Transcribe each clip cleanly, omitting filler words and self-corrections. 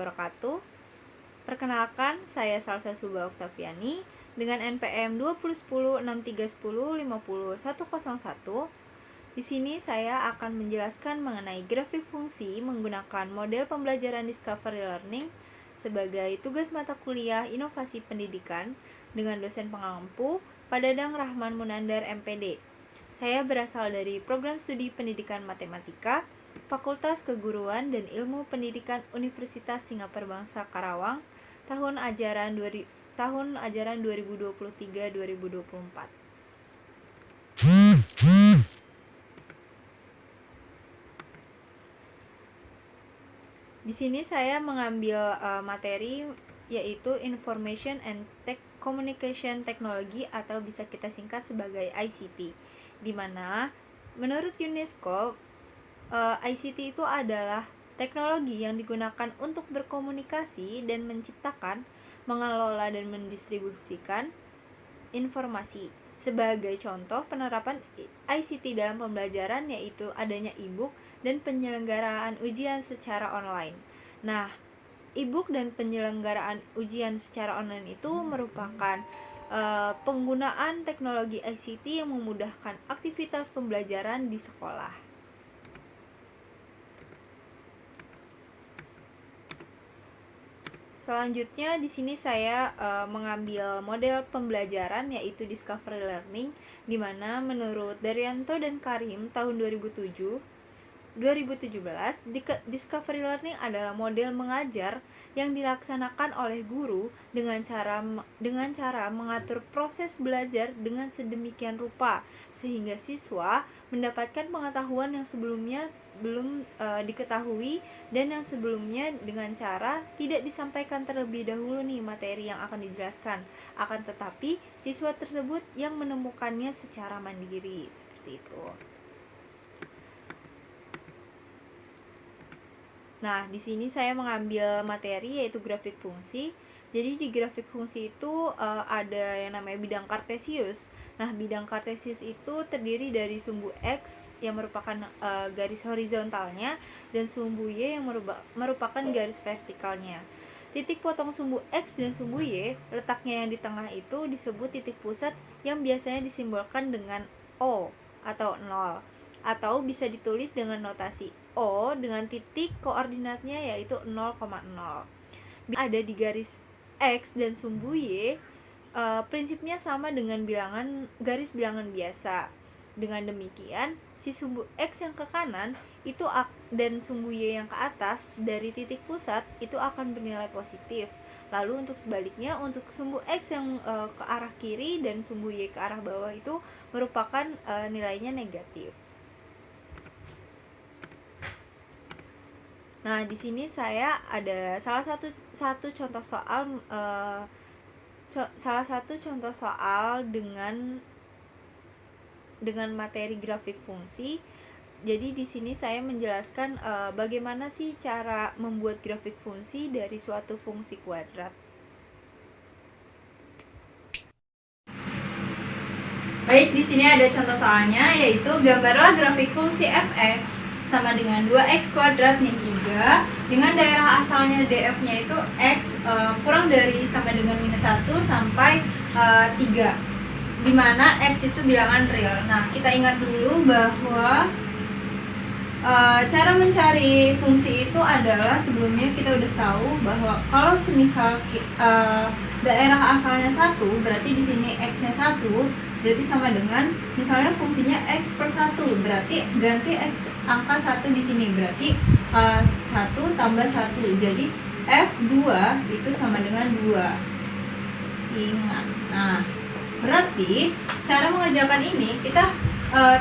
wabarakatuh. Perkenalkan, saya Salsa Suba Oktaviani dengan NPM 20106310500101. Di sini saya akan menjelaskan mengenai grafik fungsi menggunakan model pembelajaran Discovery Learning sebagai tugas mata kuliah Inovasi Pendidikan dengan dosen pengampu Pak Dadang Rahman Munandar MPD. Saya berasal dari Program Studi Pendidikan Matematika, Fakultas Keguruan dan Ilmu Pendidikan Universitas Singapura Bangsa Karawang, tahun ajaran 2023-2024. Di sini saya mengambil materi yaitu Information and Communication Technology atau bisa kita singkat sebagai ICT, di mana menurut UNESCO ICT itu adalah teknologi yang digunakan untuk berkomunikasi dan menciptakan, mengelola dan mendistribusikan informasi. Sebagai contoh penerapan ICT dalam pembelajaran yaitu adanya e-book dan penyelenggaraan ujian secara online. Nah, e-book dan penyelenggaraan ujian secara online itu merupakan penggunaan teknologi ICT yang memudahkan aktivitas pembelajaran di sekolah. Selanjutnya di sini saya mengambil model pembelajaran yaitu Discovery Learning, di mana menurut Daryanto dan Karim tahun 2017, Discovery Learning adalah model mengajar yang dilaksanakan oleh guru dengan cara mengatur proses belajar dengan sedemikian rupa sehingga siswa mendapatkan pengetahuan yang sebelumnya belum diketahui dan yang sebelumnya dengan cara tidak disampaikan terlebih dahulu nih materi yang akan dijelaskan, akan tetapi siswa tersebut yang menemukannya secara mandiri, seperti itu. Nah, di sini saya mengambil materi yaitu grafik fungsi. Jadi di grafik fungsi itu ada yang namanya bidang kartesius. Nah, bidang kartesius itu terdiri dari sumbu X yang merupakan garis horizontalnya dan sumbu Y yang merupakan garis vertikalnya. Titik potong sumbu X dan sumbu Y, letaknya yang di tengah itu disebut titik pusat yang biasanya disimbolkan dengan O atau 0, atau bisa ditulis dengan notasi O dengan titik koordinatnya yaitu 0,0. Ada di garis X dan sumbu Y, prinsipnya sama dengan garis bilangan biasa. Dengan demikian, si sumbu X yang ke kanan itu dan sumbu Y yang ke atas dari titik pusat itu akan bernilai positif. Lalu untuk sebaliknya, untuk sumbu X yang ke arah kiri dan sumbu Y ke arah bawah itu merupakan nilainya negatif. Nah, di sini saya ada salah satu contoh soal dengan materi grafik fungsi. Jadi di sini saya menjelaskan bagaimana sih cara membuat grafik fungsi dari suatu fungsi kuadrat. Baik, di sini ada contoh soalnya yaitu gambarlah grafik fungsi f(x) sama dengan 2x kuadrat min 3 dengan daerah asalnya df-nya itu x kurang dari sama dengan minus 1 sampai 3, dimana x itu bilangan real. Nah, kita ingat dulu bahwa cara mencari fungsi itu adalah sebelumnya kita udah tahu bahwa kalau semisal daerah asalnya 1, berarti di sini x-nya 1, berarti sama dengan misalnya fungsinya x per 1, berarti ganti x angka 1 di sini, berarti 1 tambah 1, jadi f2 itu sama dengan 2. Ingat. Nah, berarti cara mengerjakan ini kita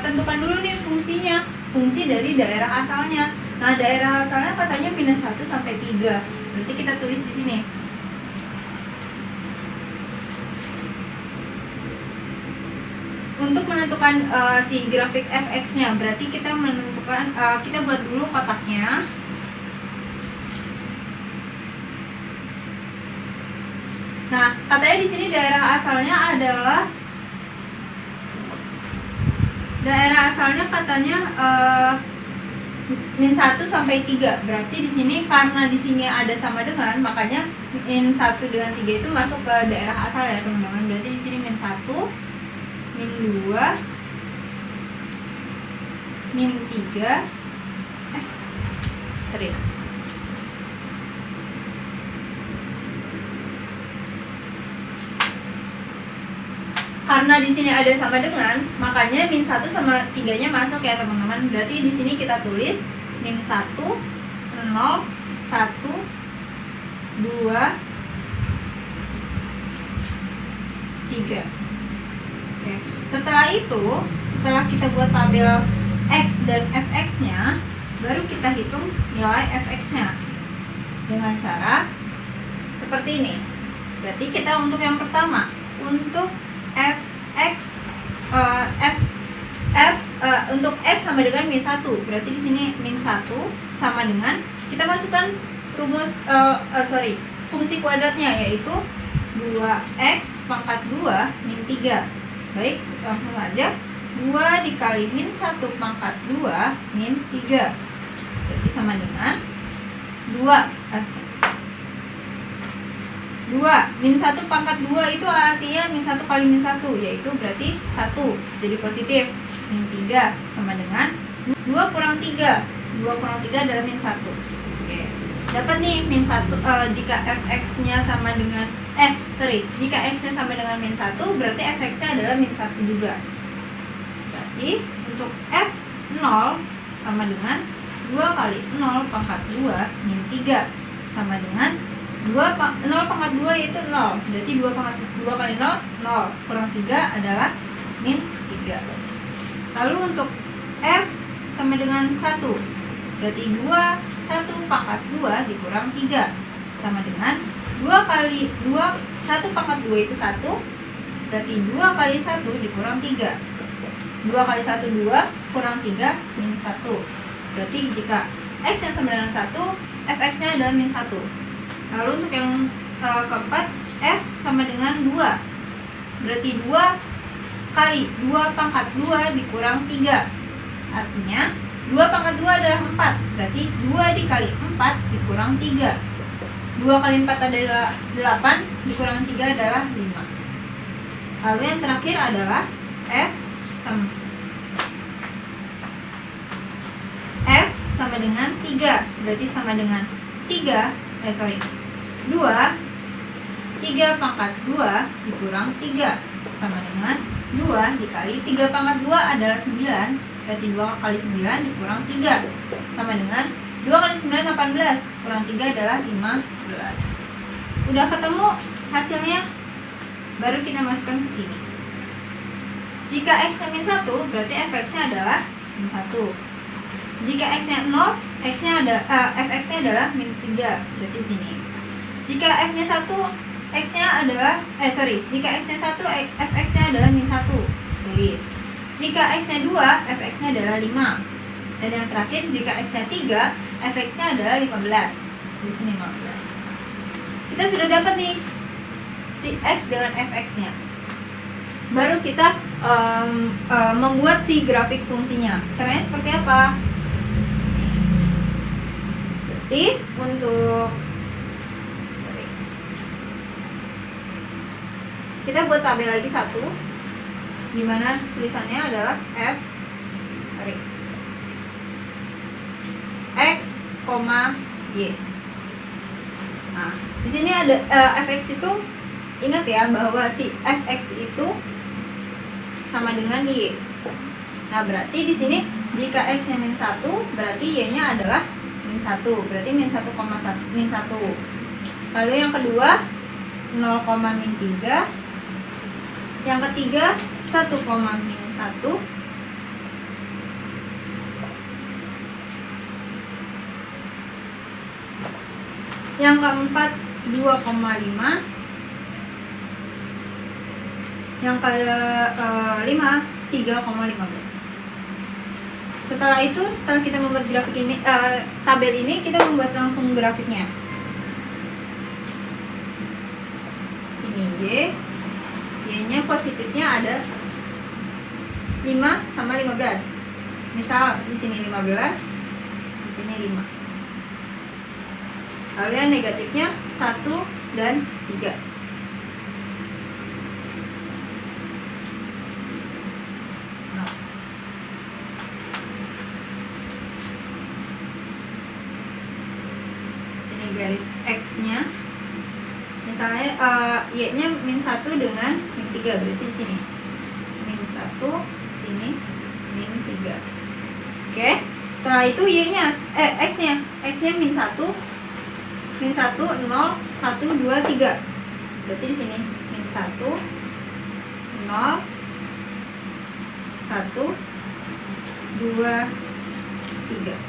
tentukan dulu nih fungsinya, fungsi dari daerah asalnya. Nah, daerah asalnya katanya minus 1 sampai 3, berarti kita tulis di sini. Untuk menentukan si grafik fx-nya, berarti kita menentukan kita buat dulu kotaknya. Nah, katanya di sini daerah asalnya katanya min 1 sampai 3. Berarti di sini karena di sini ada sama dengan, makanya min 1 dengan 3 itu masuk ke daerah asal ya, teman-teman. Berarti di sini min 1, min 2, min 3. Sorry. Karena di sini ada sama dengan, makanya min 1 sama 3-nya masuk ya, teman-teman. Berarti di sini kita tulis min 1, 0, 1, 2, 3. Oke. Setelah itu, setelah kita buat tabel X dan Fx-nya, baru kita hitung nilai Fx-nya dengan cara seperti ini. Berarti kita untuk yang pertama, untuk untuk X sama dengan min 1. Berarti di sini min 1 sama dengan, kita masukkan rumus fungsi kuadratnya, yaitu 2x pangkat 2 min 3. Baik, langsung saja 2 dikali min 1 pangkat 2 min 3. Berarti sama dengan 2 min 1 pangkat 2 itu artinya min 1 kali min 1, yaitu berarti 1, jadi positif. Min 3 sama dengan 2 kurang 3. 2 kurang 3 adalah min 1. Oke. Dapat nih min 1, jika fx-nya sama dengan jika x-nya sama dengan min 1, berarti fx-nya adalah min 1 juga. Berarti untuk f0 sama dengan 2 kali 0 pangkat 2 min 3 sama dengan 0 pangkat 2 yaitu 0. Berarti 2 kali 0, 0. Kurang 3 adalah min 3. Lalu untuk F sama dengan 1. Berarti 1 pangkat 2 dikurang 3 sama dengan 1 pangkat 2 itu 1. Berarti 2 kali 1 dikurang 3. 2 kali 1 2, kurang 3 min 1. Berarti jika X yang sama dengan 1, Fx-nya adalah min 1. Lalu untuk yang keempat, F sama dengan 2. Berarti 2 kali 2 pangkat 2 dikurang 3. Artinya 2 pangkat 2 adalah 4. Berarti 2 dikali 4 dikurang 3. 2 kali 4 adalah 8, dikurang 3 adalah 5. Lalu yang terakhir adalah F sama dengan 3. Berarti sama dengan 2 pangkat 2 dikurang 3 sama dengan 2 dikali 3 pangkat 2 adalah 9. Berarti 2 kali 9 dikurang 3 sama dengan 2 kali 9 18, kurang 3 adalah 15. Udah ketemu hasilnya, baru kita masukkan ke sini. Jika x-nya min 1, berarti fx-nya adalah min 1. Jika x-nya 0, fx-nya adalah min 3. Berarti sini. Jika f-nya 1, x-nya adalah jika x-nya 1, fx-nya adalah min 1. Tulis. Jika x-nya 2, fx-nya adalah 5. Dan yang terakhir, jika x-nya 3, fx-nya adalah 15. Di sini 15. Kita sudah dapat nih si x dengan fx-nya. Baru kita membuat si grafik fungsinya. Caranya seperti apa? Berarti untuk kita buat tabel lagi satu, di mana tulisannya adalah x, y. Nah, di sini ada fx itu, ingat ya bahwa si fx itu sama dengan y. Nah, berarti di sini jika x-nya min 1, berarti y-nya adalah min 1. Berarti min 1, min 1. Lalu yang kedua 0, min 3. Yang ketiga 1, min 1. Yang keempat 2,5. Yang kelima 3,15. Setelah itu, setelah kita membuat grafik ini, tabel ini, kita membuat langsung grafiknya. Ini y-nya positifnya ada 5 sama 15. Misal di sini 15, sini 5. Lalu yang negatifnya 1 dan 3. Sini garis X-nya. Misalnya Y-nya -1 dengan -3, berarti di sini -1, sini -3. Oke, setelah itu Y-nya X-nya -1, -1, 0, 1, 2, 3. Berarti di sini -1, 0, 1, 2, 3.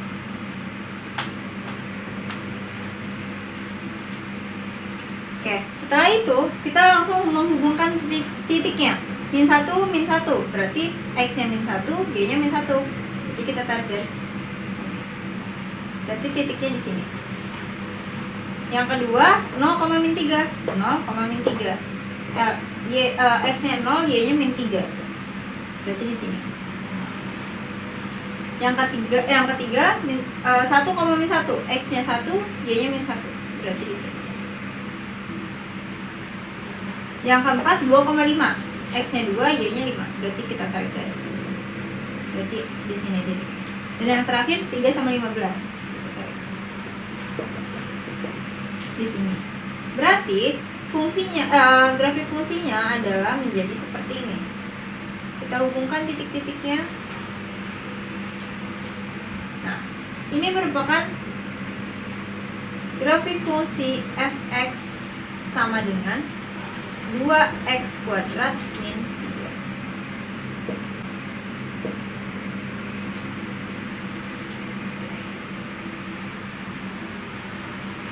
Oke, setelah itu kita langsung menghubungkan titiknya. -1, -1, berarti X-nya -1, Y-nya -1. Jadi kita tarik garis sini. Berarti titiknya di sini. Yang kedua 0, -3, 0, -3. X-nya 0, Y-nya -3. Berarti di sini. Yang ketiga 1, -1, X-nya 1, Y-nya -1. Berarti di sini. Yang keempat 2,5, X-nya 2, Y-nya 5. Berarti kita tarik garis di sini. Berarti di sini titik. Dan yang terakhir 3 sama 15. Kita tarik di sini. Berarti fungsinya grafik fungsinya adalah menjadi seperti ini. Kita hubungkan titik-titiknya. Nah, ini merupakan grafik fungsi f(x) sama dengan 2x kuadrat min 3.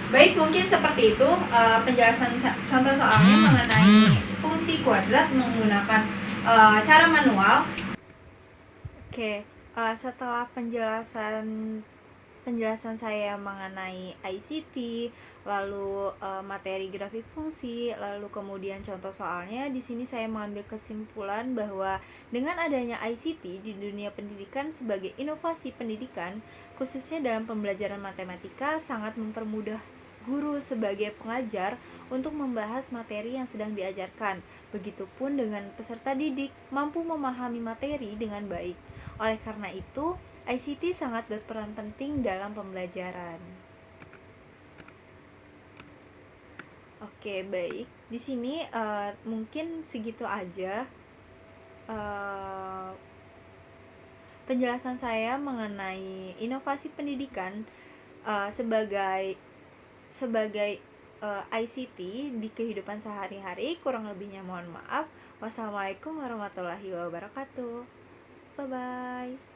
Baik, mungkin seperti itu penjelasan contoh soalnya mengenai fungsi kuadrat menggunakan cara manual. Oke, setelah penjelasan saya mengenai ICT, lalu materi grafik fungsi, lalu kemudian contoh soalnya, di sini saya mengambil kesimpulan bahwa dengan adanya ICT di dunia pendidikan sebagai inovasi pendidikan, khususnya dalam pembelajaran matematika, sangat mempermudah guru sebagai pengajar untuk membahas materi yang sedang diajarkan. Begitupun dengan peserta didik mampu memahami materi dengan baik. Oleh karena itu, ICT sangat berperan penting dalam pembelajaran. Oke, baik. Di sini mungkin segitu aja penjelasan saya mengenai inovasi pendidikan sebagai ICT di kehidupan sehari-hari. Kurang lebihnya mohon maaf. Wassalamualaikum warahmatullahi wabarakatuh. Bye bye.